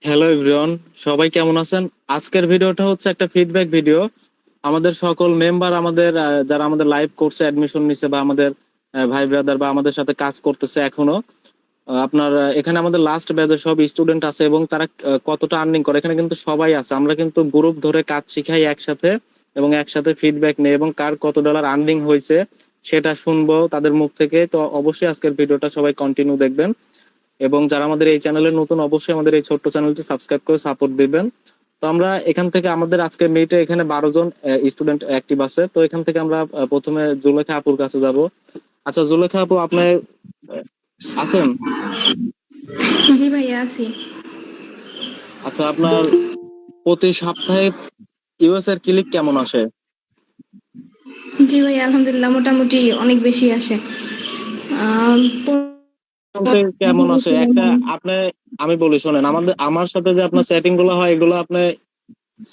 Hello everyone, সবাই কেমন আছেন? আজকের ভিডিওটা হচ্ছে একটা ফিডব্যাক ভিডিও। আমাদের সকল মেম্বার আমাদের যারা আমাদের লাইভ কোর্সে অ্যাডমিশন নিছে বা আমাদের ভাই ব্রাদার বা আমাদের সাথে কাজ করতেছে এখনো, আপনার এখানে আমাদের লাস্ট ব্যাচের সব স্টুডেন্ট আছে এবং তারা কতটা আর্নিং করে এখানে কিন্তু সবাই আছে। আমরা কিন্তু গ্রুপ ধরে কাজ শিখাই একসাথে এবং একসাথে ফিডব্যাক নেই এবং কার কত ডলার আর্নিং হয়েছে সেটা শুনবো তাদের মুখ থেকে। তো অবশ্যই আজকের ভিডিওটা সবাই কন্টিনিউ দেখবেন এবং যারা আমাদের এই চ্যানেলে নতুন অবশ্যই আমাদের এই ছোট্ট চ্যানেলটি সাবস্ক্রাইব করে সাপোর্ট দিবেন। তো আমরা এখান থেকে আমাদের আজকের মিটে এখানে 12 জন স্টুডেন্ট অ্যাক্টিভ আছে। তো এখান থেকে আমরা প্রথমে জুলেখা আপুর কাছে যাব। আচ্ছা জুলেখা আপু, আপনি আছেন? জি ভাইয়া আছি। আচ্ছা, আপনার প্রতি সপ্তাহে ইউএস এর ক্লিক কেমন আসে? জি ভাইয়া আলহামদুলিল্লাহ মোটামুটি অনেক বেশি আসে। বলতে কেমন আসে একটা আপনি, আমি বলি শোনেন, আমার সাথে যে আপনার সেটিং গুলো হয় এগুলো আপনি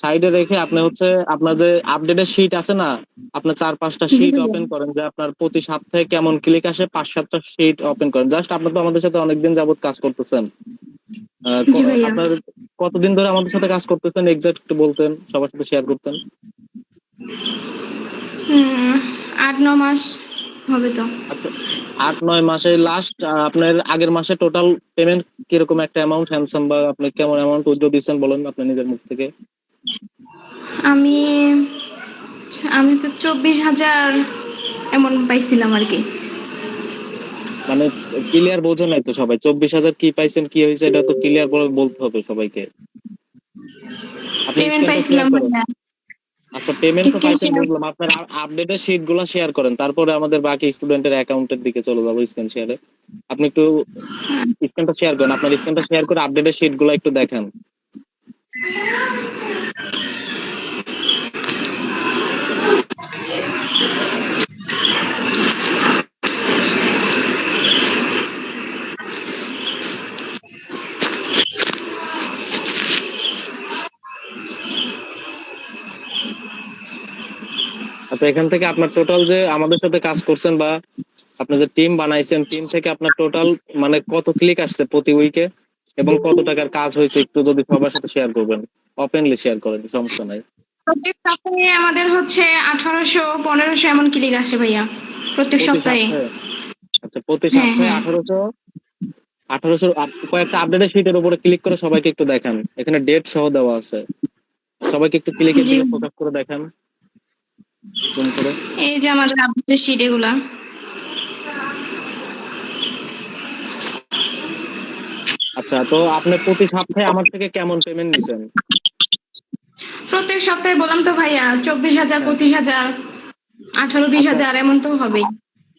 সাইডে রেখে আপনি হচ্ছে আপনার যে আপডেটের শিট আছে না, আপনার 4-5টা জি শিট ভাইয়া। ওপেন করেন যে আপনার প্রতি সপ্তাহে কেমন ক্লিক আসে, 5-7টা শিট ওপেন করেন। জাস্ট আপনি তো আমাদের সাথে অনেকদিন যাবত কাজ করতেছেন। জি ভাইয়া। আপনার কতদিন ধরে আমাদের সাথে কাজ করতেছেন এক্সাক্ট একটু বলতেন, সবার সাথে শেয়ার করতেন। উম, 8-9 মাস হবে তো। আচ্ছা, 8-9 মাসে লাস্ট আপনার আগের মাসে টোটাল পেমেন্ট কিরকম একটা অ্যামাউন্ট হ্যান্ডসাম বা আপনি কেমন অ্যামাউন্ট উইথড্র দিয়েছেন বলেন আপনি নিজের মুখ থেকে। আমি আমি তো 24,000 এমন পাইছিলাম আর কি। মানে ক্লিয়ার বোঝে নাই তো সবাই, 24,000 কি পাইছেন কি হয়েছে এটা তো ক্লিয়ার বলতে হবে সবাইকে। আপনি পেমেন্ট স্ক্রিনটা শেয়ার পাইছিলাম করেন। ভাইয়া। আচ্ছা, পেমেন্ট তো স্ক্রিন পাইছেন শেয়ার। বুঝলাম, আপনার আপডেটের শিট গুলো শেয়ার করেন, তারপরে আমাদের বাকি স্টুডেন্টের অ্যাকাউন্টের দিকে চলে যাবো স্ক্রিন শেয়ারে। আপনি একটু স্ক্রিনটা শেয়ার করেন, আপনার স্ক্রিনটা শেয়ার করে আপডেটের শিট গুলো একটু দেখেন। আচ্ছা, এখান থেকে আপনার টোটাল যে আমাদের সাথে কাজ করছেন বা আপনি যে টিম বানাইছেন, টিম থেকে আপনার টোটাল মানে কত ক্লিক আসছে প্রতি উইকে এবং কত টাকার কাজ হয়েছে একটু যদি সবার সাথে শেয়ার করবেন, ওপেনলি শেয়ার করেন, সমস্যা নাই। প্রত্যেক সপ্তাহে আমাদের হচ্ছে 1800-1500 এমন ক্লিক আসে ভাইয়া প্রত্যেক প্রতি সপ্তাহে। সপ্তাহে? আচ্ছা, প্রতি হ্যাঁ সপ্তাহে হ্যাঁ। 1800 কয়েকটা আপডেটের শিটের উপরে ক্লিক করে সবাইকে একটু দেখান, এখানে ডেট সহ দেওয়া আছে। সবাইকে একটু ক্লিকের জি দিকে ফোকাস করে দেখান, জুম করে। এই যে আমাদের আপডেট শিট এগুলা। আচ্ছা, তো আপনি প্রতি সপ্তাহে আমার থেকে কেমন পেমেন্ট নিছেন? প্রত্যেক সপ্তাহে বললাম তো ভাইয়া 24,000, হ্যাঁ। 25,000, 18-20 আচ্ছা হাজার এমন তো হবেই।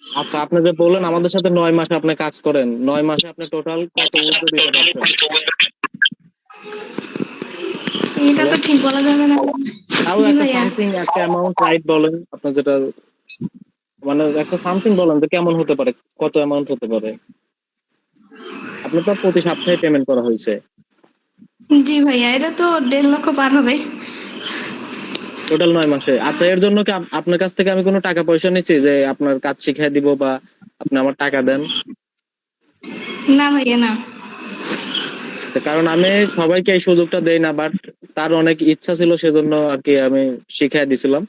আচ্ছা, আপনি যে বললেন আমাদের সাথে 9 মাসে আপনি কাজ করেন, 9 মাসে আপনি টোটাল কত উইথড্র দিতে পারছেন? এটা হ্যালো, তো ঠিক বলা যাবে না। তাও জি একটা ভাইয়া। সামথিং একটা অ্যামাউন্ট রাইট বলেন আপনার যেটা, মানে একটা সামথিং বলেন যে কেমন হতে পারে, কত অ্যামাউন্ট হতে পারে। আপনি তো প্রতি সপ্তাহে পেমেন্ট করা হয়েছে জি ভাইয়া এটা তো 1.5 লক্ষ পার হবে। টোটাল 9 মাসে। আচ্ছা, এর জন্য কি আপনার কাছ থেকে আমি কোনো টাকা পয়সা নিচ্ছি যে আপনার কাজ শিখিয়ে দিব বা আপনি আমার টাকা দেন? না ভাইয়া না। আচ্ছা, কারণ আমি সবাইকে এই সুযোগটা দেই না, বাট তার অনেক ইচ্ছা ছিল সেজন্য আর কি আমি শিখিয়ে দিছিলাম।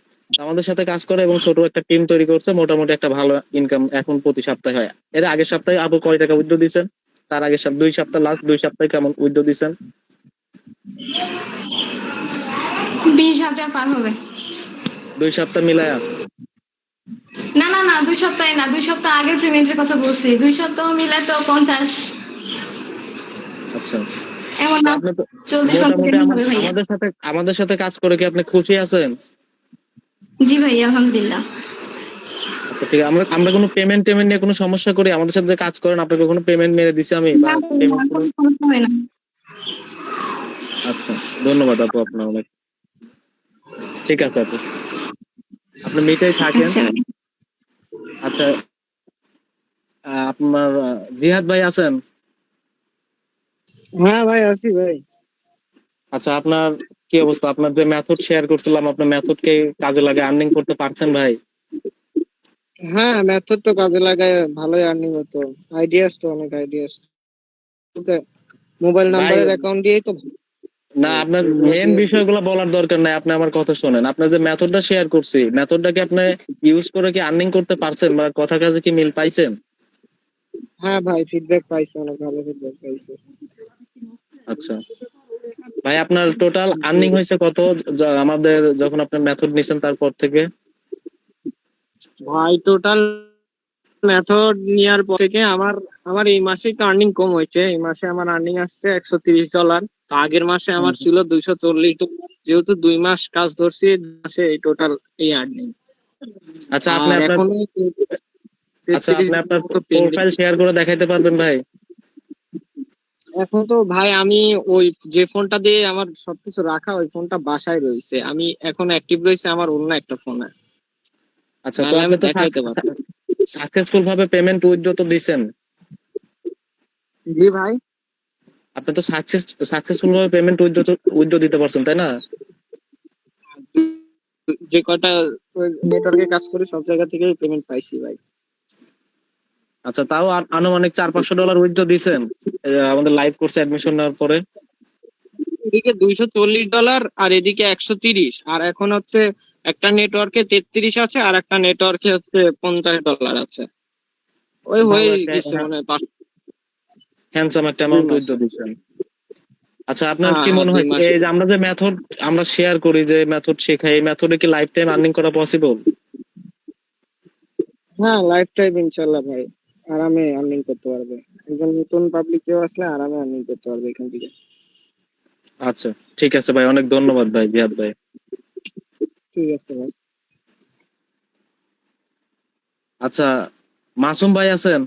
আমাদের সাথে কাজ করে এবং ছোট একটা টিম তৈরি করছে, মোটামুটি একটা ভালো ইনকাম এখন প্রতি সপ্তাহে হয়। এর আগের সপ্তাহে আপু কয় টাকা উইথড্র দিছেন? তার আগের সপ্তাহ 2 সপ্তাহ, লাস্ট 2 সপ্তাহে কেমন উইথড্র দিছেন? 20,000 পার হবে। 2 সপ্তাহ মিলায়া? না না না 2 সপ্তাহে না, 2 সপ্তাহ আগের পেমেন্টের কথা বলছি। 2 সপ্তাহ মিলে তো 50 আচ্ছা, এমন তো না। আপনি তো 40-50 মোটামুটি এমন হবে ভাইয়া। আমাদের সাথে কাজ করে কি আপনি খুশি আছেন? জি ভাইয়া আলহামদুলিল্লাহ। আচ্ছা ঠিক আছে, আমরা আমরা কোনো পেমেন্ট টেমেন্ট নিয়ে কোনো সমস্যা করি? আমাদের সাথে যে কাজ করেন আপনাকে কোনো পেমেন্ট মেরে দিছি আমি বা না ভাইয়া পেমেন্ট করে? কোনো সমস্যা হয় না। আচ্ছা, ধন্যবাদ আপু আপনার অনেক। ঠিক আছে আপু, আপনি মিটেই থাকেন। আচ্ছা ভাই। আচ্ছা, আপনার জিহাদ ভাই আছেন? হ্যাঁ ভাই আছি ভাই। আচ্ছা, আপনার কি অবস্থা? আপনার যে মেথড শেয়ার করছিলাম, আপনার মেথড কে কাজে লাগে আর্নিং করতে পারছেন ভাই? হ্যাঁ মেথড তো কাজে লাগায় ভালোই আর্নিং হতো। আইডিয়াস তো অনেক আইডিয়াস। মোবাইল ভাই নাম্বারের অ্যাকাউন্ট দিয়েই তো না, আপনার মেন বিষয়গুলো বলার দরকার নাই, আপনি আমার কথা শোনেন। আপনার যে মেথডটা শেয়ার করছি, মেথডটা কি আপনি ইউজ করে কি আর্নিং করতে পারছেন বা কথা কাজে কি মিল পাইছেন? হ্যাঁ ভাই, ফিডব্যাক পাইছি, অনেক ভালো ফিডব্যাক পাইছি। আচ্ছা ভাই, আপনার টোটাল জি আর্নিং হয়েছে কত আমাদের যখন আপনি মেথড নিছেন তারপর থেকে? ভাই, টোটাল মেথড নেওয়ার পর থেকে আমার আমার এই মাসে একটু আর্নিং কম হয়েছে। এই মাসে আমার আর্নিং আসছে $130। তো আগের মাসে হুম আমার হুম। ছিল 240। তো যেহেতু 2 মাস কাজ ধরছি, এই মাসে এই টোটাল এই আর্নিং। আচ্ছা আপনি আর আপনার এখনো আচ্ছা 33 আপনি আপনার মতো পেন্ডিং। প্রোফাইল শেয়ার করে দেখাইতে পারবেন ভাই? এখন তো ভাই আমি ওই যে ফোনটা দিয়ে আমার সবকিছু রাখা, ওই ফোনটা বাসায় রয়েছে। আমি এখন অ্যাক্টিভ রয়েছে আমার অন্য একটা ফোনে, আচ্ছা, তো নাহলে আপনি আমি তো দেখাইতে পারবো। সাকসেসফুল ভাবে পেমেন্ট উইথড্র তো দিছেন। জি ভাই। আপনি তো সাকসেসফুল ভাবে পেমেন্ট উইথড্র দিতে পারছেন, তাই না? যে কটা নেটওয়ার্কে কাজ করে সব জায়গা থেকে পেমেন্ট পাইছি ভাই। আচ্ছা, তাও আনুমানিক $400-500 উইথড্র দিছেন আমাদের লাইভ কোর্সে অ্যাডমিশন নেওয়ার পরে। এদিকে $240 আর এদিকে 130, আর এখন হচ্ছে একটা নেটওয়ার্কে 33 আছে আর একটা নেটওয়ার্কে হচ্ছে $50 আছে। ওই ভালো হয়ে একটা গেছে মনে হয় হ্যান্ডসাম একটা দুই অ্যামাউন্ট উইথড্র মাসে দিচ্ছেন। আচ্ছা, আপনার হ্যাঁ কি হ্যাঁ, মনে দুই হয় মাসে। এই যে আমরা যে মেথড আমরা শেয়ার করি, যে মেথড শেখাই, এই মেথডে কি লাইফ টাইম আর্নিং করা পসিবল? হ্যাঁ, লাইফ টাইম ইনশাল্লাহ ভাই, আরামে আর্নিং করতে পারবে। একজন নতুন পাবলিক কেউ আসলে আরামে আর্নিং করতে পারবে এখান থেকে। আচ্ছা ঠিক আছে ভাই, অনেক ধন্যবাদ ভাই জিহাদ ভাই। ঠিক আছে ভাই। আচ্ছা, মাসুম ভাই আছেন?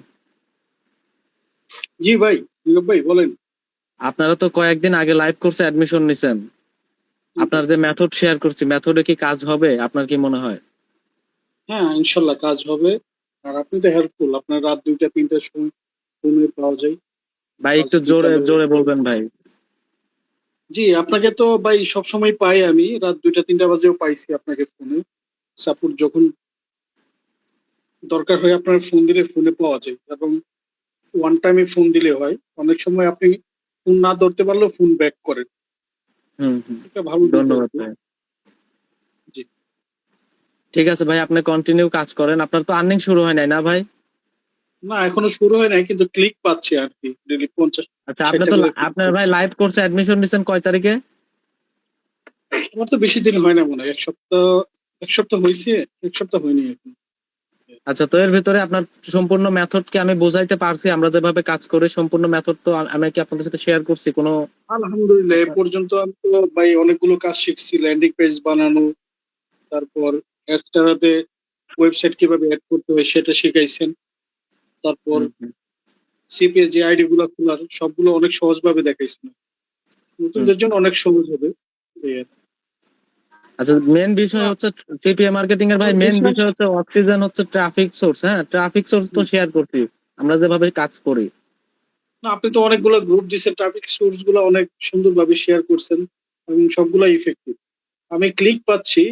জি ভাই, নীরব ভাই বলেন। আপনারা তো কয়েকদিন আগে লাইভ কোর্সে অ্যাডমিশন নিছেন। আপনার যে মেথড শেয়ার করছি, মেথডে কি কাজ হবে আপনার কি মনে হয়? হ্যাঁ, ইনশাল্লাহ কাজ হবে। আর আপনি তো হেল্পফুল, আপনার রাত 2টা 3টার সময় ফোনে পাওয়া যায়। ভাই কাজ একটু জোরে বিকালে। জোরে বলবেন ভাই। জি, আপনাকে তো ভাই সবসময় পাই, আমি রাত 2টা 3টা বাজেও পাইছি আপনাকে ফোনে। সাপোর্ট যখন দরকার হয় আপনার ফোন দিলে ফোনে পাওয়া যায়, এবং ওয়ান টাইমে ফোন দিলে হয়। অনেক সময় আপনি ফোন না ধরতে পারলেও ফোন ব্যাক করেন। হুম হুম। এটা ভালো দিক আর ধন্যবাদ কি। ভাই। জি ঠিক আছে ভাই, আপনি কন্টিনিউ কাজ করেন। আপনার তো আর্নিং শুরু হয় নাই না ভাই? না, এখনো শুরু হয় নাই, কিন্তু ক্লিক পাচ্ছি আর কি, ডেলি 50 আচ্ছা, আপনি 60টা তো করে click আপনার পাচ্ছি। ভাই লাইভ কোর্সে অ্যাডমিশন নিছেন কয় তারিখে? আমার তো বেশি দিন হয় না, মনে হয় এক সপ্তাহ হয়েছে। এক সপ্তাহ হয়নি এখন। আচ্ছা, তো এর ভিতরে আপনার সম্পূর্ণ মেথড কি আমি বোঝাইতে পারছি? আমরা যেভাবে কাজ করি সম্পূর্ণ মেথড তো আমি কি আপনাদের সাথে শেয়ার করছি কোনো? আলহামদুলিল্লাহ, এ পর্যন্ত আমি তো ভাই অনেকগুলো কাজ শিখছি। ল্যান্ডিং পেজ বানানো, তারপর অ্যাডস্টারাতে ওয়েবসাইট কিভাবে অ্যাড করতে হয় সেটা শিখাইছেন। তারপর হুম, হুম, সিপিএস যে আইডি গুলো খোলার সবগুলো অনেক সহজভাবে দেখাইছেন। হুম। নতুনদের জন্য অনেক সহজ হবে। এই আর কি। আচ্ছা, মেন বিষয় হচ্ছে সিপিএ মার্কেটিং এর ভাই, আমার মেন বিশ্বাস, বিষয় হচ্ছে অক্সিজেন হচ্ছে ট্রাফিক সোর্স। হ্যাঁ, ট্রাফিক সোর্স তো শেয়ার করছি আমরা যেভাবে কাজ করি। না আপনি তো অনেকগুলো গ্রুপ দিচ্ছেন, ট্রাফিক সোর্স গুলো অনেক সুন্দরভাবে শেয়ার করছেন এবং সবগুলো ইফেক্টিভ। আমি ক্লিক পাচ্ছি,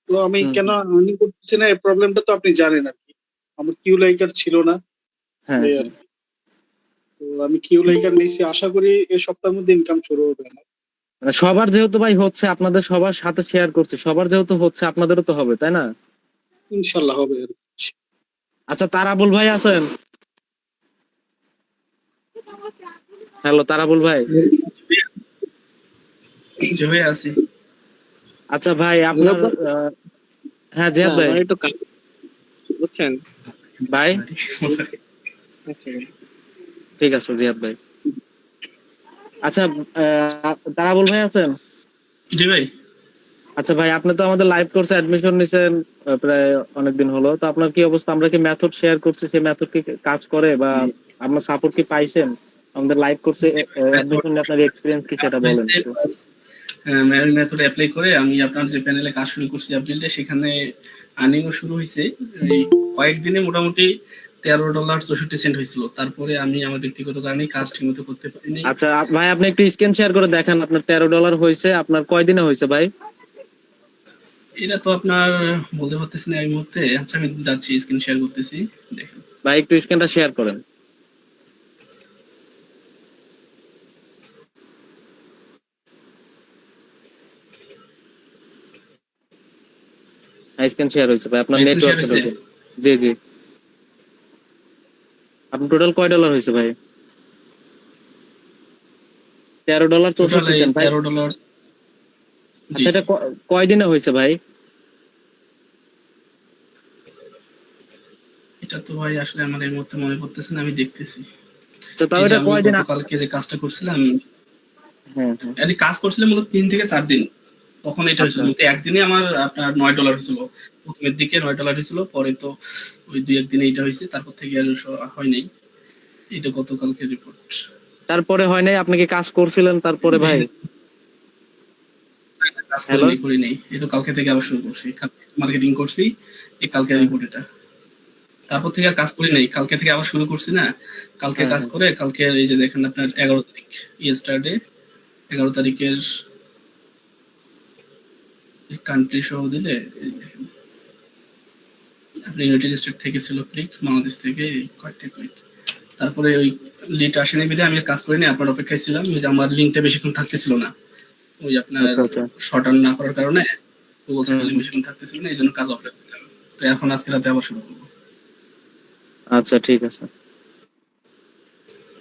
তো আমি হুম কেন হুম। আর্নিং করতেছি না, এই প্রবলেমটা তো আপনি জানেন আর কি। আমার কিউ লাইকার ছিল না, হ্যাঁ এই আর হ্যাঁ। কি। তো আমি কিউ লাইকার নিয়েছি, আশা করি এই সপ্তাহের মধ্যে ইনকাম শুরু হবে না। মানে সবার যেহেতু ভাই হচ্ছে, আপনাদের সবার সাথে শেয়ার করছি, সবার যেহেতু হচ্ছে আপনাদেরও তো হবে, তাই না? ইনশাল্লাহ হবে আর কি। আচ্ছা, তারাবুল ভাই আছেন? হ্যালো তারাবুল ভাই। জি ভাই আছি। আচ্ছা ভাই, আপনার হ্যাঁ জিহাদ হ্যাঁ, ভাই। আমার একটু কাজ, বুঝছেন। ভাই আচ্ছা ভাই। ঠিক আছে জিহাদ ভাই। আচ্ছা, তারাবুল ভাই আছেন? জি ভাই। আচ্ছা ভাই, আপনি তো আমাদের লাইভ কোর্সে অ্যাডমিশন নিছেন প্রায় অনেকদিন হলো। তো আপনার কি অবস্থা? আমরা কি মেথড শেয়ার করছি, সেই মেথড কি কাজ করে বা আপনার সাপোর্ট কি পাইছেন? আমাদের লাইভ কোর্সে জি ভাই, মেথড অ্যাডমিশন নিয়ে আপনার এক্সপিরিয়েন্স কি সেটা বলেন হয়েছে একটু। প্লাস মেথড অ্যাপ্লাই করে আমি আপনার যে প্যানেলে কাজ শুরু করছি এপ্রিলে, সেখানে আর্নিংও শুরু হয়েছে। এই কয়েকদিনে মোটামুটি $13.64 হয়েছিল। তারপরে আমি আমার ব্যক্তিগত কারণে কাজ ঠিকমতো করতে পারিনি। আচ্ছা ভাই, আপনি একটু স্ক্রিন শেয়ার করে দেখেন। আপনার $13 হয়েছে, আপনার কয়দিনে হয়েছে ভাই? এটা তো আপনার বলতে পারতেছি না এই মুহূর্তে। আচ্ছা আমি যাচ্ছি, স্ক্রিন শেয়ার করতেছি, দেখেন। ভাই একটু স্ক্রিনটা শেয়ার করেন। স্ক্রিন শেয়ার হয়েছে ভাই আপনার স্ক্রিন শেয়ার নেটওয়ার্ক। হয়েছে। জি জি। আপনার টোটাল কয় ডলার হয়েছে ভাই? $13 টোটাল 64 এই সেন্ট ভাই। $13। জি। আচ্ছা এটা কয় দিনে হয়েছে ভাই? এটা তো ভাই আসলে আমার এই মুহূর্তে মনে পড়তেছে না, আমি দেখতেছি। আচ্ছা তাও এই যে এটা আমি কয় দিন গতকালকে যে কাজটা করছিলাম, হ্যাঁ হ্যাঁ। আমি কাজ করছিলাম মূলত 3 থেকে 4 দিন। তখন এটা হয়েছিল আচ্ছা মূলত একদিনে আমার আপনার $9 হয়েছিল। প্রথমের দিকে $9 হয়েছিল, পরে তো ওই 2-1 দিনে এটা হয়েছে, তারপর থেকে আর হয় নাই। এটা গতকালকে রিপোর্ট। তারপরে হয় নাই, আপনি কি কাজ করছিলেন তারপরে ভাই? কাজ হ্যালো করি নাই, এই তো কালকে থেকে আবার শুরু করছি, মার্কেটিং করছি, এই কালকে রিপোর্ট এটা। তারপর থেকে আর কাজ করি নাই, কালকে থেকে আবার শুরু করছি না। কালকে হ্যাঁ কাজ হ্যাঁ। করে কালকে এই যে দেখেন আপনার 11 তারিখ ইয়েস্টারডে, 11 তারিখের কান্ট্রি সহ দিলে এই দেখেন, আপনি ইউনাইটেড স্টেট থেকে ছিল ক্লিক, বাংলাদেশ থেকে এই কয়েকটা ক্লিক। তারপরে ওই লিড আসেনি বিধে আমি আর কাজ করিনি, আপনার অপেক্ষায় ছিলাম। ওই যে আমার লিঙ্কটা বেশিক্ষণ থাকতেছিল না, ওই আপনার আচ্ছা আচ্ছা। শর্ট টার্ন না করার কারণে গুগল হুম লিঙ্ক হুম। বেশিক্ষণ থাকতেছিল না, এই জন্য কাজ অফ রাখছিলাম। তো এখন আজকে রাতে আবার শুরু করবো। আচ্ছা ঠিক আছে।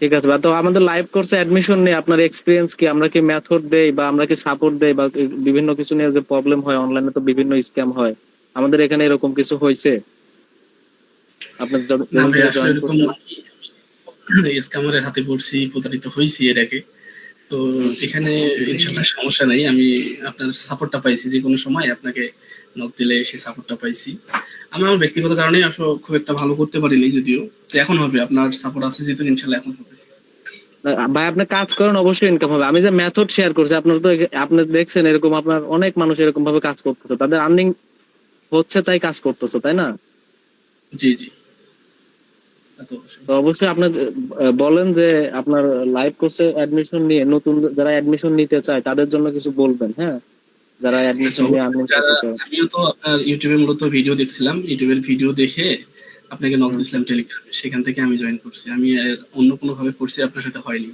ঠিক আছে ভাই, তো আমাদের লাইভ কোর্সে অ্যাডমিশন নিয়ে আপনার এক্সপিরিয়েন্স কি? আমরা কি মেথড দেই বা আমরা কি সাপোর্ট দেই বা বিভিন্ন কিছু নিয়ে যে প্রবলেম হয় অনলাইনে, তো বিভিন্ন স্ক্যাম হয়, আমাদের এখানে এরকম কিছু হয়েছে? আপনার না যখন ভাই থেকে আসলে জয়েন এরকম করছেন? স্ক্যামারের হাতে পড়ছি, প্রতারিত হয়েছি এর আগে। তো হুম এখানে ইনশাল্লাহ সমস্যা নেই, আমি আপনার সাপোর্টটা পাইছি, যে কোনো সময় আপনাকে নক দিলে সেই সাপোর্টটা পাইছি। আমি আমার ব্যক্তিগত কারণে আসলে খুব একটা ভালো করতে পারিনি যদিও, তো এখন হবে, আপনার সাপোর্ট আছে যেহেতু ইনশাল্লাহ এখন হবে। ভাই আপনি কাজ করেন অবশ্যই ইনকাম হবে। আমি যে মেথড শেয়ার করছি আপনার তো আপনি দেখছেন এরকম আপনার অনেক মানুষ এরকম ভাবে কাজ করতেছে, তাদের আর্নিং হচ্ছে তাই কাজ করতেছে, তাই না? জি জি, তা তো অবশ্যই। তো অবশ্যই আপনার বলেন যে আপনার লাইভ কোর্সে অ্যাডমিশন নিয়ে নতুন যারা অ্যাডমিশন নিতে চায় তাদের জন্য কিছু বলবেন, হ্যাঁ, যারা আচ্ছা অ্যাডমিশন নিয়ে অবশ্যই, আর্নিং যারা করতে চায়। আমিও তো আপনার ইউটিউবে মূলত ভিডিও দেখছিলাম, ইউটিউবের ভিডিও দেখে আপনাকে নক হুম দিয়েছিলাম টেলিগ্রামে, সেখান থেকে আমি জয়েন করছি। আমি অন্য কোনো ভাবে করছি, আপনার সাথে হয়নি।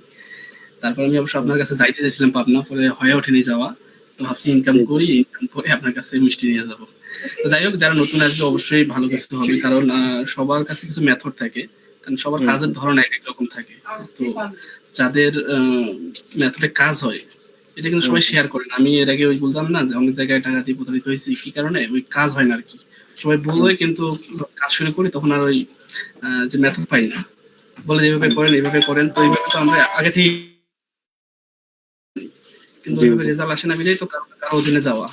তারপর আমি অবশ্য হুম। আপনার কাছে যাইতে চাইছিলাম পাবনা, পরে হয়ে ওঠেনি যাওয়া। তো ভাবছি ইনকাম জি জি। করি, ইনকাম করে আপনার কাছে মিষ্টি নিয়ে যাব। তো যাই হোক, যারা নতুন আসবে অবশ্যই ভালো কিছু হবে, কারণ সবার কাছে কিছু মেথড থাকে, কারণ সবার হুম কাজের হুম ধরন এক এক রকম থাকে। তো যাদের মেথডে কাজ হয় এটা কিন্তু হুম সবাই হুম। শেয়ার করেন। আমি এর আগে ওই বলতাম না যে অনেক জায়গায় টাকা দিয়ে প্রতারিত হয়েছি, কি কারণে? ওই কাজ হয় না আর কি। সবাই বললে কিন্তু কাজ শুরু করি, তখন আর ওই যে মেথড পাই না। বলে যেভাবে করেন এইভাবে করেন, তো এইভাবে তো আমরা আগে থেকে, কিন্তু জি ওইভাবে জি। রেজাল্ট আসে না বিধায় তো কারো অধীনে যাওয়া।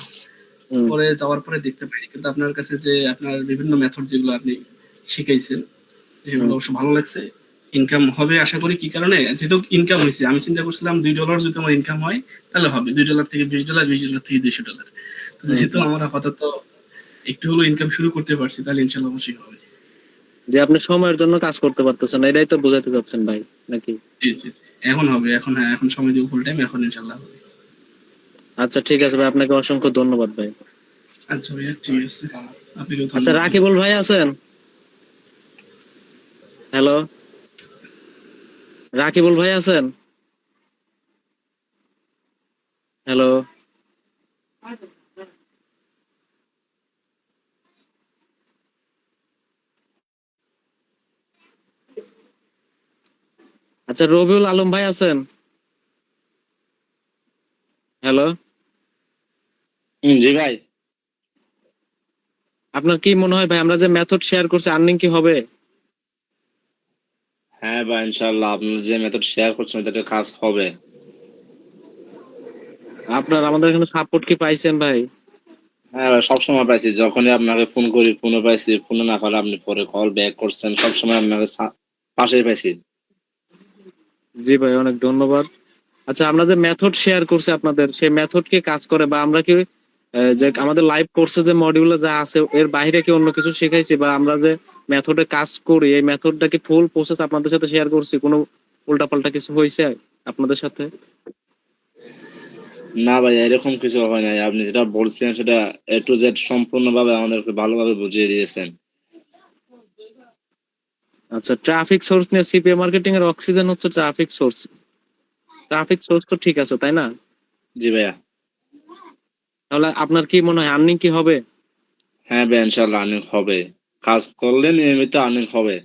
হুম পরে যাওয়ার পরে দেখতে পাইনি, কিন্তু আপনার কাছে যে আপনার বিভিন্ন মেথড যেগুলো আপনি শিখাইছেন, সেগুলো হুম অবশ্য ভালো লাগছে। ইনকাম হবে আশা করি, কি কারণে? যেহেতু ইনকাম হয়েছে, আমি চিন্তা করছিলাম $2 যদি আমার ইনকাম হয় তাহলে হবে, $2 থেকে $20, $20 থেকে $200। হুম যেহেতু হুম। আমার আপাতত একটু হলো ইনকাম শুরু করতে পারছি, তাহলে ইনশাল্লাহ অবশ্যই হবে। যে আপনি সময়ের জন্য কাজ করতে পারতেছেন না, এটাই তো বোঝাতে চাচ্ছেন ভাই, নাকি? জি জি জি, এখন হবে, এখন হ্যাঁ, এখন সময় দিব ফুল টাইম, এখন ইনশাল্লাহ হবে। আচ্ছা ঠিক আছে ভাই, আপনাকে অসংখ্য ধন্যবাদ ভাই। আচ্ছা ভাইয়া, ঠিক আছে, আপনাকেও আচ্ছা ধন্যবাদ। রাকিবুল ভাই আছেন? হ্যালো, রাকিবুল ভাই আছেন? হ্যালো। আচ্ছা রবিউল আলম ভাই আছেন? হ্যালো। জি ভাই। আপনার কি মনে হয় ভাই, আমরা যে মেথড শেয়ার করছি আর্নিং কি হবে? হ্যাঁ ভাই, ইনশাল্লাহ আপনার যে মেথড শেয়ার করছেন ওটাতে কাজ হবে। আপনার আমাদের এখানে সাপোর্ট কি পাইছেন ভাই? হ্যাঁ ভাই, সবসময় পাইছি, যখনই আপনাকে ফোন করি ফোনে পাইছি, ফোনে না পারলে আপনি পরে কল ব্যাক করছেন, সবসময় আপনাকে পাশেই পাইছি। জি ভাই, অনেক ধন্যবাদ। আচ্ছা আমরা যে মেথড শেয়ার করছি আপনাদের, সেই মেথড কি কাজ করে বা আমরা কি যে আমাদের লাইভ কোর্সে যে মডিউলে যা আছে এর বাইরে কি অন্য কিছু শিখাইছি, বা আমরা যে মেথডে কাজ করি এই মেথডটা কি ফুল প্রসেস আপনাদের সাথে শেয়ার করছি, কোনো উল্টাপাল্টা কিছু হয়েছে আপনাদের সাথে? না ভাই, এরকম কিছু হয় নাই, আপনি যেটা বলছেন সেটা A to Z সম্পূর্ণভাবে আমাদেরকে ভালোভাবে বুঝিয়ে দিয়েছেন। আচ্ছা ট্রাফিক সোর্স নিয়ে সিপিএ মার্কেটিং এর অক্সিজেন হচ্ছে ট্রাফিক সোর্স। ট্রাফিক সোর্স তো ঠিক আছে তাই না? জি ভাইয়া। তাহলে আপনার কি মনে হয় আর্নিং কি হবে? হ্যাঁ ভাই, ইনশাল্লাহ আর্নিং হবে। কাজ করলে নিয়মিত আর্নিং হবে।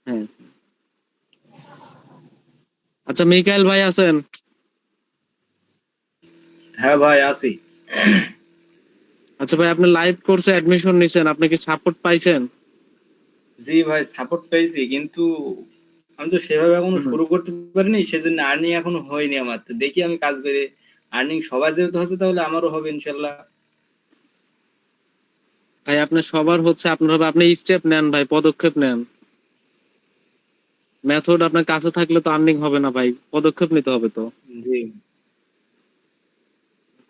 হ্যাঁ। আচ্ছা, মিকাইল ভাই আছেন? হ্যাঁ ভাই আছি। আচ্ছা ভাই, আপনি লাইভ কোর্সে অ্যাডমিশন নিছেন, আপনি কি সাপোর্ট পাইছেন? জি ভাই সাপোর্ট পেয়েছি, কিন্তু আমি তো সেভাবে এখনো হুম। শুরু করতে পারিনি, সেজন্য আর্নিং এখনো হয়নি আমার। তো দেখি আমি কাজ করে আর্নিং সবার যেহেতু হচ্ছে তাহলে আমারও হবে ইনশাল্লাহ। ভাই আপনি সবার হচ্ছে, আপনার আপনি স্টেপ নেন ভাই, পদক্ষেপ নেন। মেথড আপনার কাছে থাকলে তো আর্নিং হবে না ভাই, পদক্ষেপ নিতে হবে তো। জি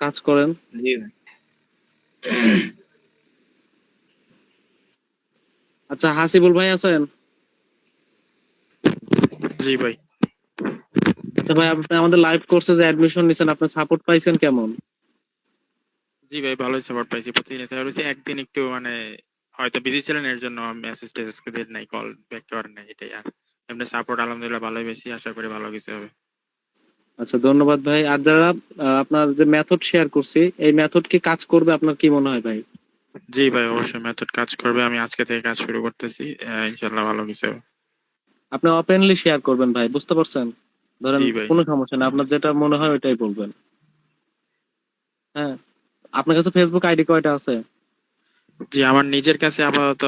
কাজ করেন। জি ভাই। আচ্ছা, হাসিবুল ভাই আছেন? জি ভাই। আচ্ছা ভাই, আপনি আমাদের লাইভ কোর্সে যে অ্যাডমিশন নিছেন, আপনি সাপোর্ট পাইছেন কেমন? জি ভাই, ভালোই সাপোর্ট পাইছি। প্রতিদিন সাপোর্ট পাইছি। একদিন একটু মানে হয়তো বিজি ছিলেন, এর জন্য মেসেজ টেসেজ দেন নাই, কল ব্যাক করেন নাই, এটাই। আর এমনি সাপোর্ট আলহামদুলিল্লাহ ভালোই পেয়েছি, আশা করি ভালো কিছু হবে। আচ্ছা, ধন্যবাদ ভাই। আর যারা আপনার যে মেথড শেয়ার করছি, এই মেথড কি কাজ করবে, আপনার কি মনে হয় ভাই? জি ভাই, অবশ্যই মেথড কাজ করবে। আমি আজকে থেকে কাজ শুরু করতেছি, ইনশাল্লাহ ভালো কিছু হবে। আপনি ওপেনলি শেয়ার করবেন ভাই, বুঝতে পারছেন? ধরেন জি ভাই। কোনো সমস্যা নেই, আপনার যেটা মনে হয় ওইটাই বলবেন। হ্যাঁ। আপনার কাছে ফেসবুক আইডি কয়টা আছে? জি, আমার নিজের কাছে আপাতত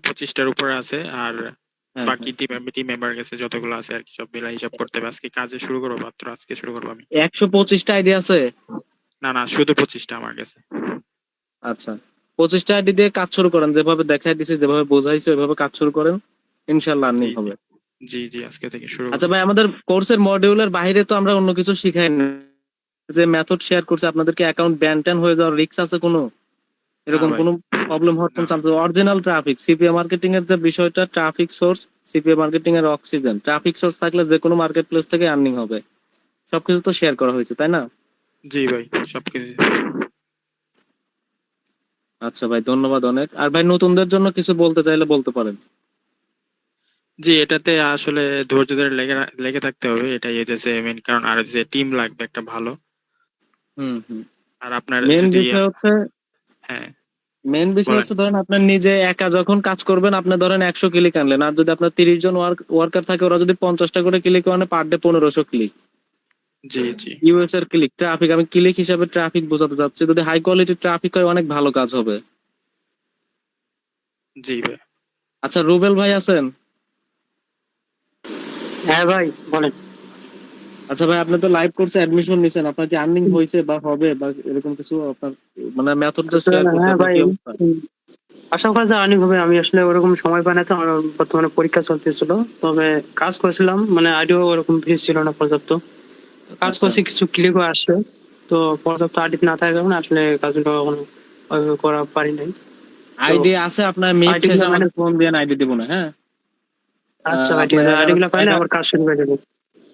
25টার উপরে আছে। আর হ্যাঁ, বাকি হ্যাঁ। টিম মেম্বার কাছে যতগুলো আছে আর কি, সব মিলাই হিসাব করতে হবে। আজকে কাজে শুরু করবো, মাত্র আজকে শুরু করবো আমি। 125টা আইডি আছে? না না, শুধু 25টা আমার কাছে। আচ্ছা, 25টা আইডি দিয়ে কাজ শুরু করেন, যেভাবে দেখাই দিছি, যেভাবে বোঝাইছি ওইভাবে কাজ শুরু করেন, ইনশাল্লাহ জি আর্নিং জি হবে। জি জি, আজকে থেকে শুরু আচ্ছা করবো। ভাই, আমাদের কোর্সের মডিউলের বাইরে তো আমরা অন্য কিছু শিখাই না। যে মেথড শেয়ার করছে, আপনাদেরকে অ্যাকাউন্ট ব্যান ট্যান হয়ে যাওয়ার রিস্ক আছে কোনো? না এরকম ভাই, কোনো প্রবলেম হওয়ার না কোনো chance? Original traffic, CPA marketing এর যে বিষয়টা, ট্রাফিক সোর্স, সিপিএ মার্কেটিং এর অক্সিজেন, ট্রাফিক সোর্স থাকলে যে কোনো মার্কেট প্লেস থেকে আর্নিং হবে। সবকিছু তো শেয়ার করা হয়েছে, তাই না? জি ভাই, সবকিছু। আচ্ছা ভাই, ধন্যবাদ অনেক। আর ভাই, নতুনদের জন্য কিছু বলতে চাইলে বলতে পারেন। জি, এটাতে আসলে ধৈর্য ধরে লেগে লেগে থাকতে হবে, এটাই হচ্ছে মেন কারণ। আর যে টিম লাগবে একটা ভালো। হুম, হুম। আর আপনার মেন যদি বিষয় হচ্ছে হ্যাঁ মেন বিষয় বলেন। হচ্ছে ধরেন আপনি নিজে একা যখন কাজ করবেন, আপনি ধরেন 100 ক্লিক আনলেন, আর যদি আপনার 30 জন ওয়ার্কার থাকে, ওরা যদি 50টা করে ক্লিক আনে, পার ডে 1500 ক্লিক। জি জি ইউএস এর ক্লিক, ট্রাফিক, আমি ক্লিক হিসাবে ট্রাফিক বোঝাতে চাচ্ছি। যদি হাই কোয়ালিটির ট্রাফিক হয়, অনেক ভালো কাজ হবে। জি ভাই। আচ্ছা, রুবেল ভাই আছেন? হ্যাঁ ভাই বলেন। আচ্ছা ভাই, আপনি তো লাইভ কোর্সে অ্যাডমিশন নিছেন, আপনার কি আর্নিং হয়েছে বা হবে বা এরকম কিছু আপনার, মানে মেথডটা শেয়ার করতে হ্যাঁ আপনার ভাই, কি অবস্থা? আশা করা যায় আর্নিং হবে। আমি আসলে ওরকম সময় পাই না, তো আমার বর্তমানে পরীক্ষা চলতেছিল। তবে কাজ করেছিলাম, মানে আইডিও ওরকম ভিড় ছিল না পর্যাপ্ত। কাজ আচ্ছা, করছি, কিছু ক্লিকও আসছে। তো পর্যাপ্ত আইডি না থাকার কারণে আসলে কাজগুলো এখনো ওইভাবে করা পারি নাই। তো আইডি আছে আপনার, মিট আইডি শেষে গুলো আমাকে ফোন দিয়ে আইডি দিব না, হ্যাঁ? আচ্ছা ভাই, ঠিক আপনার আছে। আইডি গুলো পাইলে আবার কাজ শুরু করে দেবো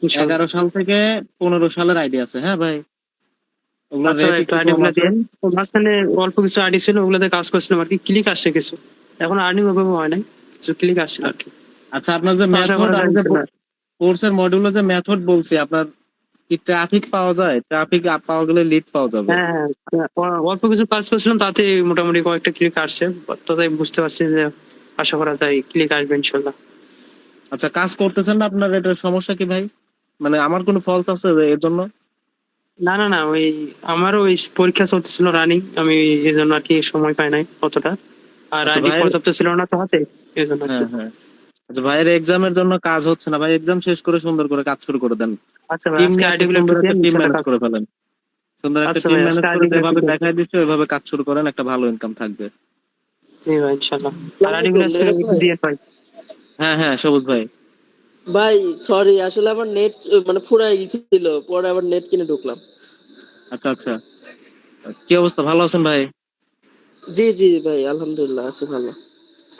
ইনশাল্লাহ। 11 সাল থেকে 15 সালের আইডি আছে, হ্যাঁ ভাই? ওগুলোর আচ্ছা রেট ভাই, একটু একটু আইডি কম গুলো আছে। দিন। তো মাঝখানে অল্প কিছু আইডি ছিল, ওগুলোতে কাজ করছিলাম আর কি, ক্লিক আসছে কিছু। এখন আর্নিং ওভাবে হয় নাই, কিছু ক্লিক আসছিল আর কি। আচ্ছা, আপনার যে তো আশা মেথড, করা আমি যায় যে ইনশাল্লাহ। কোর্সের মডিউলে যে মেথড বলছি, আপনার কি ট্রাফিক পাওয়া যায়? ট্রাফিক পাওয়া গেলে লিড পাওয়া যাবে। হ্যাঁ হ্যাঁ, অল্প কিছু কাজ করছিলাম, তাতে মোটামুটি কয়েকটা ক্লিক আসছে। তাতে বুঝতে পারছি যে আশা করা যায় ক্লিক আসবে ইনশাল্লাহ। আচ্ছা, কাজ করতেছেন না আপনার, এটার সমস্যা কি ভাই? মানে আমার কোনো ফল্ট আছে এর জন্য? না না না, ওই আমারও ওই পরীক্ষা চলতেছিল রানিং, আমি এই জন্য আর কি সময় পাই নাই অতটা। আর আচ্ছা আইডি ভাইয়ের, পর্যাপ্ত ছিল না তো হাতে, এই জন্য আর কি। হ্যাঁ হ্যাঁ, আচ্ছা ভাইয়ের এক্সামের জন্য কাজ হচ্ছে না ভাই, এক্সাম শেষ করে সুন্দর করে কাজ শুরু করে দেন। আচ্ছা ভাই, টিম আজকে নিয়ে আইডি একটা গুলো একটু সুন্দর একটা দিয়ে টিম ইনশাল্লাহ ম্যানেজ কাজ। করে ফেলেন। সুন্দর একটা আচ্ছা টিম ভাই, আজকে ম্যানেজ করে আইডি গুলো একটু যেভাবে দিয়ে। দেখাই দিচ্ছে ওইভাবে কাজ শুরু করেন, একটা ভালো ইনকাম থাকবে। জি ভাই ইনশাল্লাহ। আর আইডি গুলো আজকে একটু দিয়ে ভাই। হ্যাঁ হ্যাঁ, সবুজ ভাই। ভাই সরি, আসলে আমার নেট মানে ফুরাই গেছিল, পরে আবার নেট কিনে ঢুকলাম। আচ্ছা আচ্ছা, কি অবস্থা, ভালো আছেন ভাই? জি জি ভাই, আলহামদুলিল্লাহ আছি ভালো।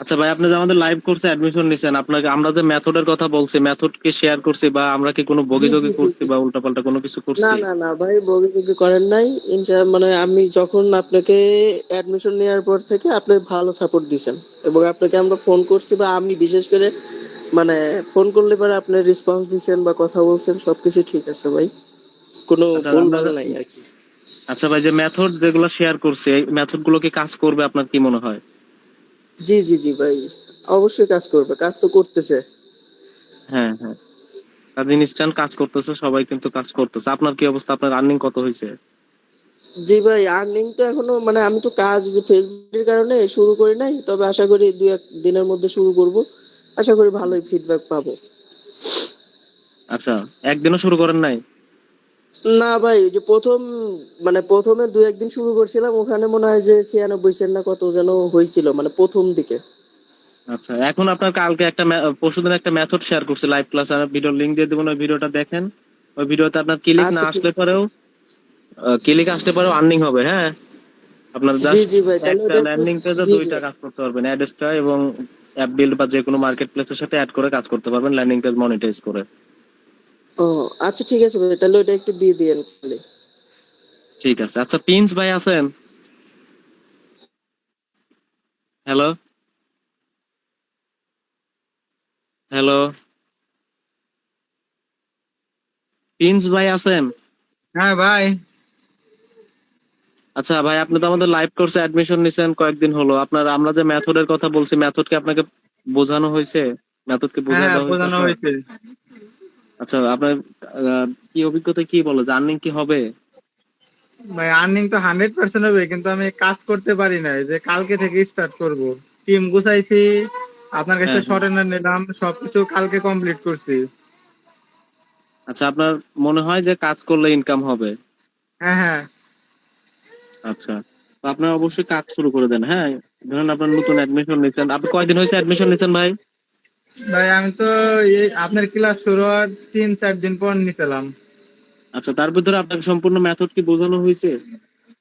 আচ্ছা ভাই, আপনি যে আমাদের লাইভ কোর্সে অ্যাডমিশন নিছেন, আপনাকে আমরা যে মেথডের কথা বলছি, মেথড কি শেয়ার করছি বা আমরা কি কোনো জি বগি জি জি করছি জি। বা উল্টাপাল্টা কোনো কিছু না করছি? না না ভাই, বগি করেন নাই। মানে আমি যখন আপনাকে অ্যাডমিশন নেওয়ার পর থেকে আপনি ভালো সাপোর্ট দিছেন, এবং আপনাকে আমরা ফোন করছি, বা আমি বিশেষ করে মানে ফোন করলে পরে আপনি রেসপন্স দিছেন বা কথা বলছেন, সবকিছু ঠিক আছে ভাই, কোনো আচ্ছা, ভুল আমরা ভাল নাই আর কি। আচ্ছা ভাই, যে মেথড যেগুলো শেয়ার করছে এই মেথড গুলো কি কাজ করবে আপনার কি মনে হয়? জি জি জি ভাই, অবশ্যই কাজ করবে, কাজ তো করতেছে। হ্যাঁ হ্যাঁ, কাজ ইনস্ট্যান্ট কাজ করতেছে, সবাই কিন্তু কাজ করতেছে। আপনার কি অবস্থা? আপনার আর্নিং কত হয়েছে? জি ভাই, আর্নিং তো এখনো মানে আমি তো কাজ যে ফেসবুকের কারণে শুরু করি নাই, তবে আশা করি 2-1 দিনের মধ্যে শুরু করব। আশা করি ভালোই ফিডব্যাক পাবো। আচ্ছা, একদিনও শুরু করেন নাই? না ভাই, ওই যে প্রথম মানে প্রথমে 2-1 দিন শুরু করছিলাম, ওখানে মনে হয় যে 96 সেন্ট না কত যেন হয়েছিল মানে প্রথম দিকে। আচ্ছা, এখন আপনার কালকে একটা পরশুদিন একটা মেথড শেয়ার করছে লাইভ ক্লাস, আমি ভিডিওর লিংক দিয়ে দেবো, ওই ভিডিওটা দেখেন। ওই ভিডিওতে আপনার ক্লিক না আচ্ছা ঠিক আসলে পরেও আর্নিং হবে। হ্যাঁ, আপনার জি জাস্ট জি ভাই, তাহলে একটা ওটা একটু ল্যান্ডিং পেজে দিয়ে 2টা দিন। কাজ করতে পারবেন, অ্যাডস্টা এবং অ্যাপ বিল্ড বা যে কোনো মার্কেট প্লেসের সাথে অ্যাড করে কাজ করতে পারবেন, ল্যান্ডিং পেজ মনিটাইজ করে। ও আচ্ছা ঠিক আছে ভাই, তাহলে ওটা একটু দিয়ে দিয়েন খালি। ঠিক আছে। আচ্ছা, প্রিন্স ভাই আছেন? হ্যালো হ্যালো, প্রিন্স ভাই আছেন? হ্যাঁ ভাই। আচ্ছা ভাই, আপনি তো আমাদের লাইভ কোর্সে অ্যাডমিশন নিছেন কয়েকদিন হলো। আপনার আমরা যে মেথডের কথা বলছি, মেথড কি আপনাকে বোঝানো হয়েছে? মেথড কি বোঝায় হ্যাঁ দেওয়া হয়েছে বোঝানো আপনার? হয়েছে। আচ্ছা, আপনার কি অভিজ্ঞতা কি বলে, আর্নিং কি হবে? ভাই আর্নিং তো 100% হবে, কিন্তু আমি কাজ করতে পারি না, যে কালকে থেকে স্টার্ট করব। টিম গুছাইছি, আপনার কাছে হ্যাঁ হ্যাঁ। শর্টেনার নিলাম, সবকিছু কালকে কমপ্লিট করছি। আচ্ছা, আপনার মনে হয় যে কাজ করলে ইনকাম হবে? হ্যাঁ হ্যাঁ। আচ্ছা, তো আপনার অবশ্যই কাজ শুরু করে দেন। হ্যাঁ, ধরুন আপনার নতুন অ্যাডমিশন নিচ্ছেন, আপনি কয়দিন হয়েছে অ্যাডমিশন নিচ্ছেন ভাই? ভাই আমি তো এই আপনার ক্লাস শুরু হওয়ার 3-4 দিন পর নিছিলাম। আচ্ছা, তার ভিতরে আপনাকে সম্পূর্ণ মেথড কি বোঝানো হয়েছে?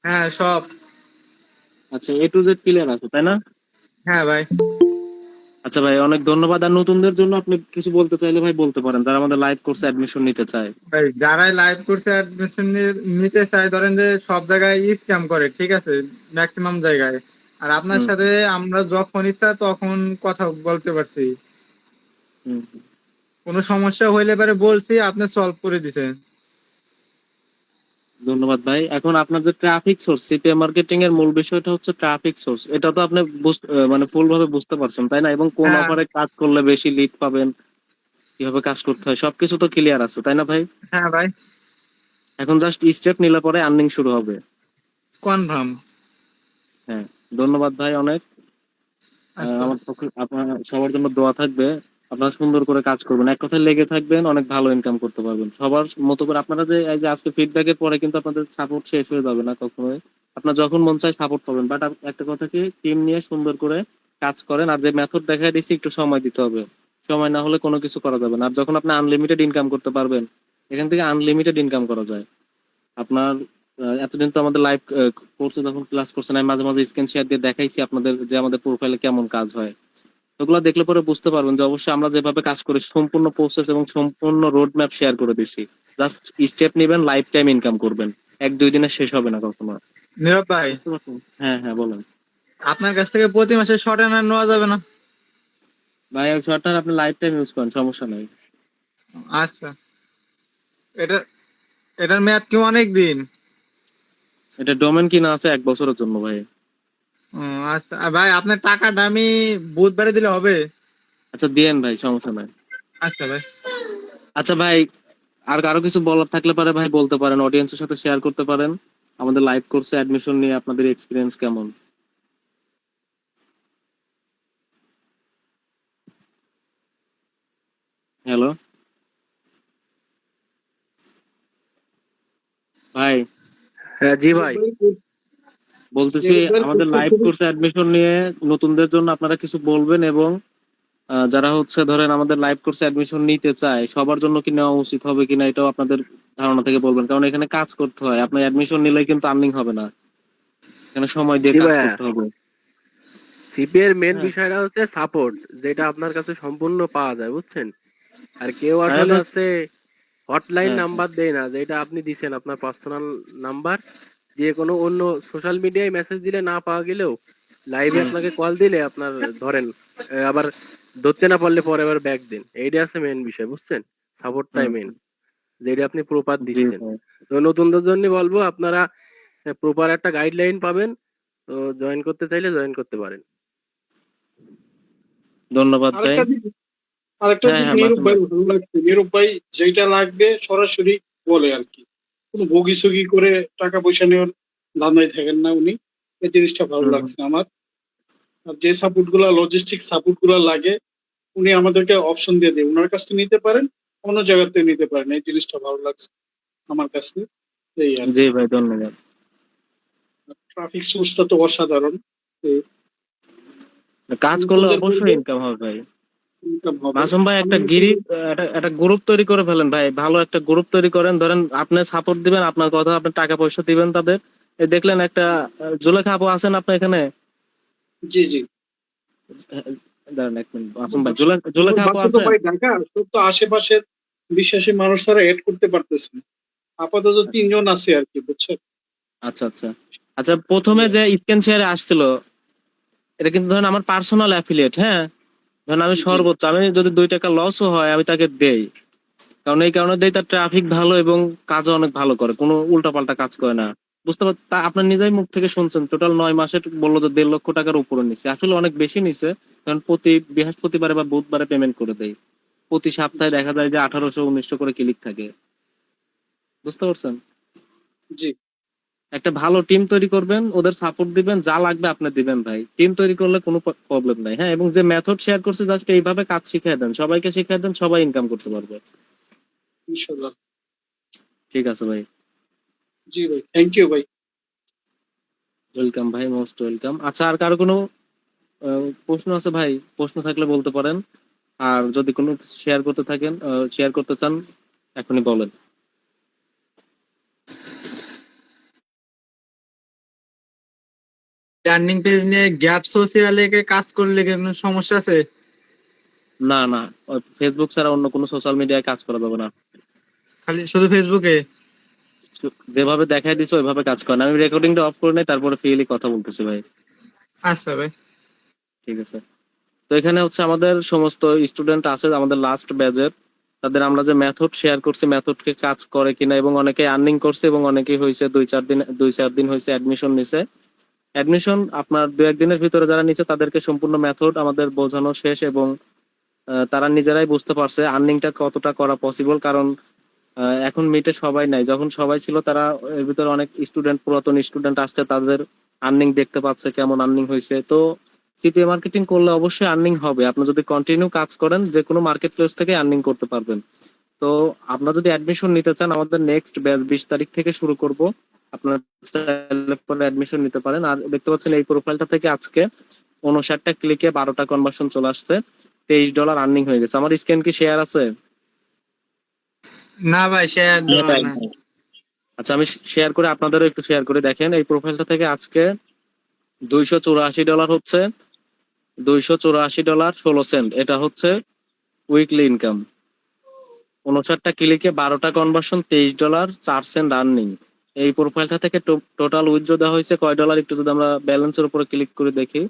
হ্যাঁ সব। আচ্ছা, এ টু জেড ক্লিয়ার আছে তাই না? হ্যাঁ ভাই। আচ্ছা ভাই, অনেক ধন্যবাদ। আর নতুনদের জন্য আপনি কিছু বলতে চাইলে ভাই বলতে পারেন, যারা আমাদের লাইভ কোর্সে অ্যাডমিশন নিতে চায়। ভাই যারাই লাইভ কোর্সে অ্যাডমিশন নিতে চায়, ধরেন যে সব জায়গায় স্ক্যাম করে, ঠিক আছে, ম্যাক্সিমাম জায়গায়। আর আপনার হুম সাথে আমরা যখন ইচ্ছা তখন কথা বলতে পারছি। হুম। কোনো সমস্যা হইলে পরে বলছি, আপনি সলভ করে দিছেন। ধন্যবাদ ভাই। এখন আপনার যে ট্রাফিক সোর্স, সিপিএম মার্কেটিং এর মূল বিষয়টা হচ্ছে ট্রাফিক সোর্স। এটা তো আপনি মানে ফুল ভাবে বুঝতে পারছেন তাই না? এবং কোন হ্যাঁ অফারে কাজ করলে বেশি লিড পাবেন, কিভাবে কাজ করতে হয়, সবকিছু তো ক্লিয়ার আছে তাই না ভাই? হ্যাঁ ভাই। এখন জাস্ট স্টেপ নিলে পরে আর্নিং শুরু হবে। কনফার্ম। হ্যাঁ, ধন্যবাদ ভাই অনেক। আচ্ছা। আমার পক্ষে আপনার সবার জন্য দোয়া থাকবে। আপনারা সুন্দর করে কাজ করবেন, এক কথায় লেগে থাকবেন, অনেক ভালো ইনকাম করতে পারবেন সবার মতো করে। আপনারা যে এই যে আজকে ফিডব্যাকের পরে কিন্তু আপনাদের সাপোর্ট শেষ হয়ে যাবে না কখনোই। আপনার যখন মন চায় সাপোর্ট পাবেন, বাট একটা কথা কি, টিম নিয়ে সুন্দর করে কাজ করেন। আর যে মেথড দেখাই দিচ্ছি একটু সময় দিতে হবে, সময় না হলে কোনো কিছু করা যাবে না। আর যখন আপনি আনলিমিটেড ইনকাম করতে পারবেন, এখান থেকে আনলিমিটেড ইনকাম করা যায়। আপনার এতদিন তো আমাদের লাইভ কোর্সে যখন ক্লাস করছেন, আমি মাঝে মাঝে স্ক্রিন শেয়ার দিয়ে দেখাইছি আপনাদের যে আমাদের প্রোফাইলে কেমন কাজ হয়। ওগুলো দেখলে পরে বুঝতে পারবেন যে অবশ্যই আমরা যেভাবে কাজ করি সম্পূর্ণ প্রসেস এবং সম্পূর্ণ রোড ম্যাপ শেয়ার করে দিছি। জাস্ট স্টেপ নেবেন, লাইফ টাইম ইনকাম করবেন, 1-2 দিনে শেষ হবে না কখনো। নীরব ভাই, বুঝতে পারছেন? হ্যাঁ হ্যাঁ, বলেন আপনার কাছ থেকে প্রতি মাসে শর্টেনার নেওয়া যাবে না? ভাই। ওই শর্টটার আপনি লাইফ টাইম ইউজ করেন, সমস্যা নেই। আচ্ছা। এটা এটার মেয়াদ কি অনেক দিন? এটা ডোমেন কিনা আছে 1 বছরের জন্য ভাই। ও, আচ্ছা। আর ভাই আপনার টাকাটা আমি বুধবারে দিলে হবে? আচ্ছা দিয়েন ভাই, সমস্যা নাই। আচ্ছা ভাই। আচ্ছা ভাই, আর কারো কিছু বলার থাকলে পারে ভাই বলতে পারেন, অডিয়েন্সের সাথে শেয়ার করতে পারেন আমাদের লাইভ কোর্সে অ্যাডমিশন নিয়ে আপনাদের এক্সপিরিয়েন্স কেমন। হ্যালো ভাই, হ্যাঁ জি ভাই। বলতেছি আমাদের লাইভ কোর্সে অ্যাডমিশন নিয়ে নতুনদের জন্য আপনারা কিছু বলবেন, এবং যারা হচ্ছে ধরেন আমাদের লাইভ কোর্সে অ্যাডমিশন নিতে চায় সবার জন্য কি নেওয়া উচিত হবে কিনা, এটাও আপনাদের ধারণা থেকে বলবেন। কারণ এখানে কাজ করতে হয়, আপনার অ্যাডমিশন নিলে কিন্তু আর্নিং হবে না, এখানে সময় দিয়ে জি কাজ ভাইয়া, করতে হবে। সিপি এর মেন হ্যাঁ বিষয়টা হচ্ছে সাপোর্ট, যেটা আপনার কাছে সম্পূর্ণ পাওয়া যায়, বুঝছেন। আর কেউ হ্যাঁ আসলে ভাই, হচ্ছে হটলাইন হ্যাঁ হ্যাঁ নাম্বার দেয় না, যেটা আপনি দিছেন আপনার পার্সোনাল নাম্বার। যে কোনো অন্য সোশ্যাল মিডিয়ায় মেসেজ দিলে না পাওয়া গেলেও লাইভে হুম, আপনাকে কল দিলে আপনার ধরেন আবার ধরতে না পারলে পরে আবার ব্যাক দিন, এইটা আছে মেন বিষয়, বুঝছেন। সাপোর্টটাই হুম, মেন, যেটা আপনি প্রপার জি দিচ্ছেন। ভাই। তো নতুনদের জন্য বলবো আপনারা প্রপার একটা গাইডলাইন পাবেন, তো জয়েন করতে চাইলে জয়েন করতে পারেন। ধন্যবাদ ভাই। আরেকটা হ্যাঁ দিক হ্যাঁ নীরব মাসুম ভাই ভাই। ভালো লাগছে, নীরব ভাই যেটা লাগবে সরাসরি বলে আর কি, কোনো বগিসগি করে টাকা পয়সা নেওয়ার ধান্দায় থাকেন না উনি, এই জিনিসটা ভালো হুম, লাগছে আমার। আর যে সাপোর্ট গুলা, লজিস্টিক সাপোর্ট গুলা লাগে, উনি আমাদেরকে অপশন দিয়ে দেয়, ওনার কাছ থেকে নিতে পারেন, অন্য জায়গা থেকে নিতে পারেন, এই জিনিসটা ভালো লাগছে আমার কাছে। এই আর জি ভাই ধন্যবাদ। ট্রাফিক সোর্সটা তো অসাধারণ, কাজ করলে ইউজার অবশ্যই বলবে ইনকাম হবে ভাই। ইনকাম হবে। মাসুম ভাই আমি একটা গ্রুপ তৈরি করে ফেলেন ভাই, ভালো একটা গ্রুপ তৈরি করেন, ধরেন আপনি সাপোর্ট দিবেন, আপনার কথা, আপনি টাকা পয়সা দিবেন তাদের। এই দেখলেন একটা জুলেখা আপু আছেন আপনার এখানে? জি জি, দাঁড়ান এক মিনিট, মাসুম আমার ভাই, বাসা আমার জুলেখা আপু বাসা তো আছেন? ভাই ঢাকা, সব তো আশেপাশের বিশ্বাসী মানুষ তারা এড করতে পারতেছে না। আপাতত 3 জন আছে আর কি, বুঝছেন? আচ্ছা আচ্ছা আচ্ছা, প্রথমে যে স্ক্যান শেয়ারে আসছিল, এটা কিন্তু ধরেন আমার পার্সোনাল অ্যাফিলিয়েট, হ্যাঁ। ধরেন আমি জি সর্বোচ্চ, আমি যদি 2 টাকা লসও হয় আমি তাকে দেই, কারণ এই কারণে দেই, তার ট্রাফিক ভালো এবং কাজও অনেক ভালো করে, কোনো উল্টাপাল্টা কাজ করে না। বুঝতে পার, তা আপনার নিজেই মুখ থেকে শুনছেন, টোটাল 9 মাসে বললো যে 1.5 লক্ষ টাকার উপরে নিছে, আসলে অনেক বেশি নিছে, কারণ প্রতি বৃহস্পতিবারে বা বুধবারে পেমেন্ট করে দেয়, প্রতি সপ্তাহে দেখা যায় যে 1800-1900 করে ক্লিক থাকে। বুঝতে পারছেন? জি, একটা ভালো টিম তৈরি করবেন, ওদের সাপোর্ট দিবেন, যা লাগবে আপনি দিবেন ভাই, টিম তৈরি করলে কোনো প্রবলেম নাই, হ্যাঁ। এবং যে মেথড শেয়ার করছে জাস্ট এইভাবে কাজ শিখিয়ে দেন, সবাইকে শিখিয়ে দেন, সবাই ইনকাম করতে পারবে। ইনশাল্লাহ। ঠিক আছে ভাই। জি ভাই, থ্যাংক ইউ ভাই। ওয়েলকাম ভাই, মোস্ট ওয়েলকাম। আচ্ছা, আর কারো কোনো প্রশ্ন আছে ভাই? প্রশ্ন থাকলে বলতে পারেন, আর যদি কোনো শেয়ার করতে থাকেন, শেয়ার করতে চান, এখনই বলেন। টার্নিং পেজ নিয়ে গ্যাপ সোশিয়ালে কাজ করলে কি কোনো সমস্যা আছে? না না, ফেসবুক ছাড়া অন্য কোনো সোশ্যাল মিডিয়ায় কাজ করা যাবে না। খালি শুধু ফেসবুকে? যেভাবে দেখাই দিছে ওইভাবে কাজ করেন। আমি রেকর্ডিংটা অফ করে নেই, তারপরে ফ্রিলি কথা বলতেছি ভাই। আচ্ছা ভাই। ঠিক আছে। তো এখানে হচ্ছে আমাদের সমস্ত স্টুডেন্ট আছে আমাদের লাস্ট ব্যাচের, তাদের আমরা যে মেথড শেয়ার করছি, মেথডকে কাজ করে কিনা, এবং অনেকে আর্নিং করছে এবং অনেকেই হয়েছে 2-4 দিন হয়েছে অ্যাডমিশন নিছে। অ্যাডমিশন আপনার 2-1 দিনের ভিতরে যারা নিছে তাদেরকে সম্পূর্ণ মেথড আমাদের বোঝানো শেষ, এবং তারা নিজেরাই বুঝতে পারছে আর্নিংটা কতটা করা পসিবল, কারণ এখন মিটে সবাই নাই, যখন সবাই ছিল তারা, এর ভিতরে অনেক স্টুডেন্ট, পুরাতন স্টুডেন্ট আসছে, তাদের আর্নিং দেখতে পাচ্ছে কেমন আর্নিং হয়েছে। তো সিপিএ মার্কেটিং করলে অবশ্যই আর্নিং হবে, আপনি যদি কন্টিনিউ কাজ করেন যে কোনো মার্কেট প্লেস থেকে আর্নিং করতে পারবেন। তো আপনারা যদি অ্যাডমিশন নিতে চান, আমাদের নেক্সট ব্যাচ 20 তারিখ থেকে শুরু করব, আপনারা চাইলে পরে অ্যাডমিশন নিতে পারেন। আর দেখতে পাচ্ছেন এই প্রোফাইলটা থেকে আজকে 59টা ক্লিকে 12টা কনভার্সন চলে আসছে, $23 আর্নিং হয়ে গেছে। আমার স্ক্যান কি শেয়ার আছে? না ভাই, শেয়ার দেওয়া না। আচ্ছা, আমি শেয়ার করে আপনাদেরও একটু শেয়ার করে দেখেন। এই প্রোফাইলটা থেকে আজকে $284 হচ্ছে, $284.16, এটা হচ্ছে উইকলি ইনকাম। 59টা ক্লিকে 12টা কনভার্সন, $23.04 আর্নিং। এই প্রোফাইলটা থেকে টোটাল উইথড্র দেওয়া হয়েছে কয় ডলার, একটু যদি আমরা ব্যালেন্সের উপরে ক্লিক করে দেখি।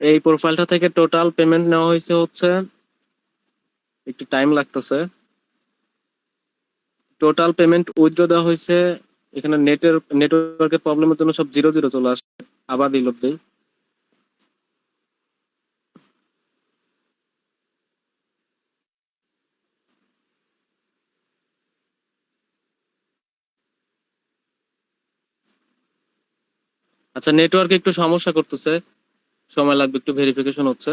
এই প্রোফাইলটা থেকে টোটাল পেমেন্ট নেওয়া হয়েছে হচ্ছে, একটু টাইম লাগতেছে, টোটাল পেমেন্ট উইথড্র দেওয়া হয়েছে, এখানে নেটওয়ার্কের প্রবলেমের জন্য সব 0 চলে আসে, আবার রিলোড দেই। আচ্ছা, নেটওয়ার্কে একটু সমস্যা করতেছে, সময় লাগবে, একটু ভেরিফিকেশন হচ্ছে।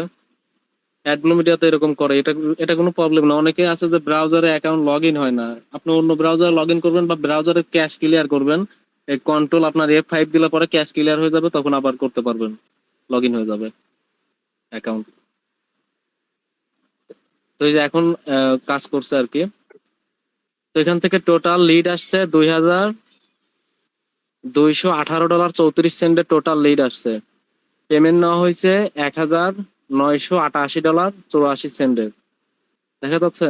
অ্যাডব্লু মিডিয়াতে এরকম করে, এটা কোনো প্রবলেম না। অনেকে আছে যে ব্রাউজারে অ্যাকাউন্ট লগ ইন হয় না, আপনি অন্য ব্রাউজারে লগ ইন করবেন বা ব্রাউজারে ক্যাশ ক্লিয়ার করবেন, এই কন্ট্রোল আপনার F5 দিলে পরে ক্যাশ ক্লিয়ার হয়ে যাবে, তখন আবার করতে পারবেন, লগ ইন হয়ে যাবে অ্যাকাউন্ট। তো এই যে এখন কাজ করছে আর কি। তো এখান থেকে টোটাল লিড আসছে $2,218.34 টোটাল লিড আসছে। পেমেন্ট নেওয়া হয়েছে $1,988.84। দেখা যাচ্ছে?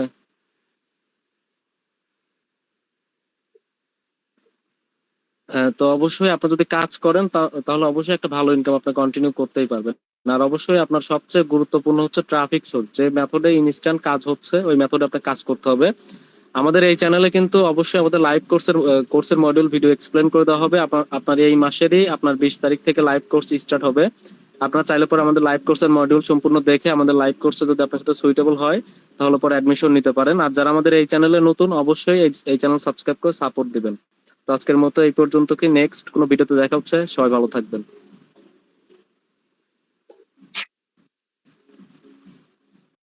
তো অবশ্যই আপনি যদি কাজ করেন তাহলে অবশ্যই একটা ভালো ইনকাম আপনি কন্টিনিউ করতেই পারবেন। আর অবশ্যই আপনার সবচেয়ে গুরুত্বপূর্ণ হচ্ছে ট্রাফিক সোর্স, যে মেথডে ইনস্ট্যান্ট কাজ হচ্ছে ওই মেথডে আপনার কাজ করতে হবে। আমাদের এই চ্যানেলে কিন্তু অবশ্যই আমাদের লাইভ কোর্সের মডিউল ভিডিও এক্সপ্লেন করে দেওয়া হবে। আপনার এই মাসেরই আপনার 20 তারিখ থেকে লাইভ কোর্স স্টার্ট হবে। আপনারা চাইলে পরে আমাদের লাইভ কোর্সের মডিউল সম্পূর্ণ দেখে আমাদের লাইভ কোর্সে যদি আপনার সাথে সুইটেবল হয় তাহলে পরে অ্যাডমিশন নিতে পারেন। আর যারা আমাদের এই চ্যানেলে নতুন অবশ্যই এই চ্যানেল সাবস্ক্রাইব করে সাপোর্ট দিবেন। তো আজকের মতো এই পর্যন্ত, কি নেক্সট কোনো ভিডিওতে দেখা হচ্ছে। সবাই ভালো থাকবেন।